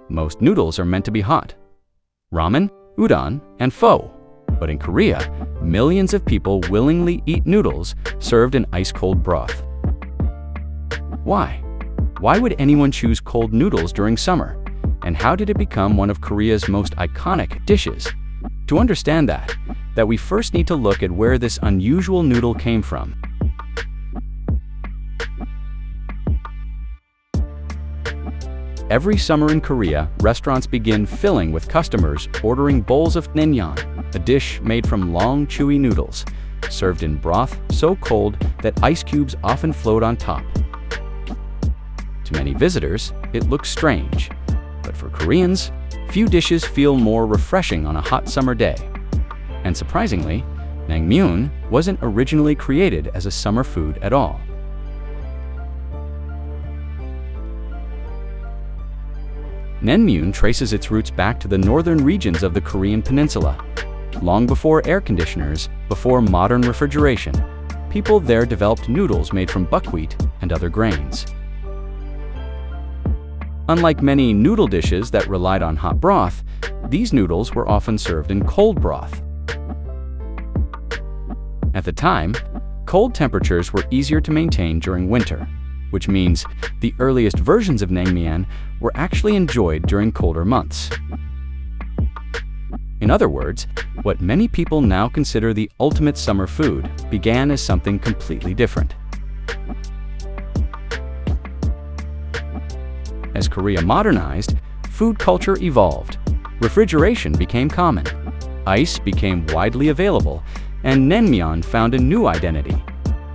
Most noodles are meant to be hot. Ramen, udon, and pho. But in Korea, millions of people willingly eat noodles served in ice-cold broth. Why? Why would anyone choose cold noodles during summer? And how did it become one of Korea's most iconic dishes? To understand that we first need to look at where this unusual noodle came from. Every summer in Korea, restaurants begin filling with customers ordering bowls of Naengmyeon, a dish made from long, chewy noodles, served in broth so cold that ice cubes often float on top. To many visitors, it looks strange, but for Koreans, few dishes feel more refreshing on a hot summer day. And surprisingly, Naengmyeon wasn't originally created as a summer food at all. Naengmyeon traces its roots back to the northern regions of the Korean peninsula. Long before air conditioners, before modern refrigeration, people there developed noodles made from buckwheat and other grains. Unlike many noodle dishes that relied on hot broth, these noodles were often served in cold broth. At the time, cold temperatures were easier to maintain during winter, which means the earliest versions of Naengmyeon were actually enjoyed during colder months. In other words, what many people now consider the ultimate summer food began as something completely different. As Korea modernized, food culture evolved. Refrigeration became common, ice became widely available, and Naengmyeon found a new identity.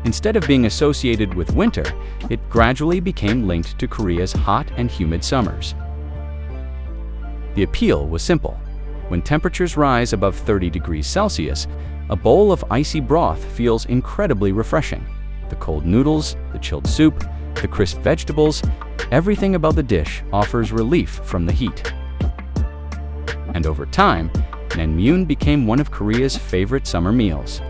Instead of being associated with winter, it gradually became linked to Korea's hot and humid summers. The appeal was simple. When temperatures rise above 30 degrees Celsius, a bowl of icy broth feels incredibly refreshing. The cold noodles, the chilled soup, the crisp vegetables, everything about the dish offers relief from the heat. And over time, Naengmyeon became one of Korea's favorite summer meals.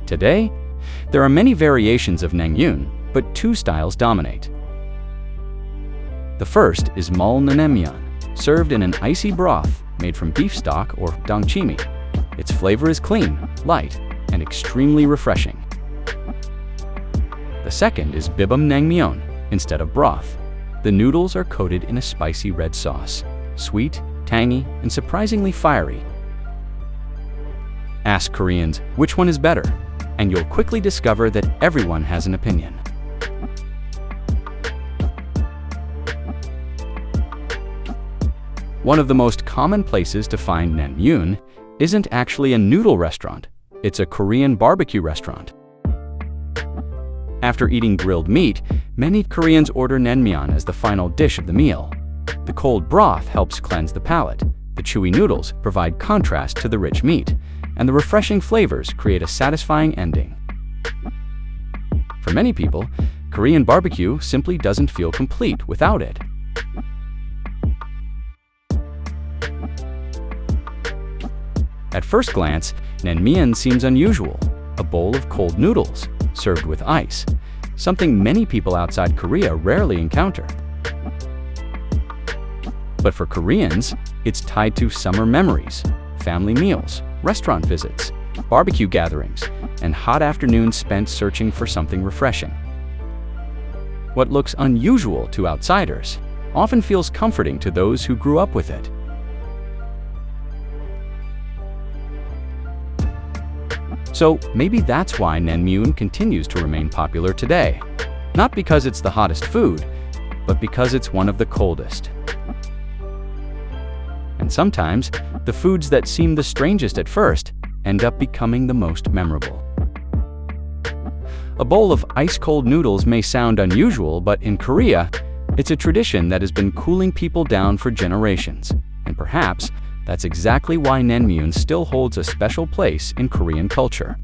Today, there are many variations of Naengmyeon, but two styles dominate. The first is mul Naengmyeon, served in an icy broth made from beef stock or dangchimi. Its flavor is clean, light, and extremely refreshing. The second is Bibim Naengmyeon. Instead of broth, the noodles are coated in a spicy red sauce, sweet, tangy, and surprisingly fiery. Ask Koreans which one is better, and you'll quickly discover that everyone has an opinion. One of the most common places to find Naengmyeon isn't actually a noodle restaurant, it's a Korean barbecue restaurant. After eating grilled meat, many Koreans order Naengmyeon as the final dish of the meal. The cold broth helps cleanse the palate, the chewy noodles provide contrast to the rich meat, and the refreshing flavors create a satisfying ending. For many people, Korean barbecue simply doesn't feel complete without it. At first glance, Naengmyeon seems unusual, a bowl of cold noodles, served with ice, something many people outside Korea rarely encounter. But for Koreans, it's tied to summer memories, family meals, restaurant visits, barbecue gatherings, and hot afternoons spent searching for something refreshing. What looks unusual to outsiders often feels comforting to those who grew up with it. So maybe that's why Naengmyeon continues to remain popular today. Not because it's the hottest food, but because it's one of the coldest. And sometimes, the foods that seem the strangest at first end up becoming the most memorable. A bowl of ice-cold noodles may sound unusual, but in Korea, it's a tradition that has been cooling people down for generations. And perhaps, that's exactly why Naengmyeon still holds a special place in Korean culture.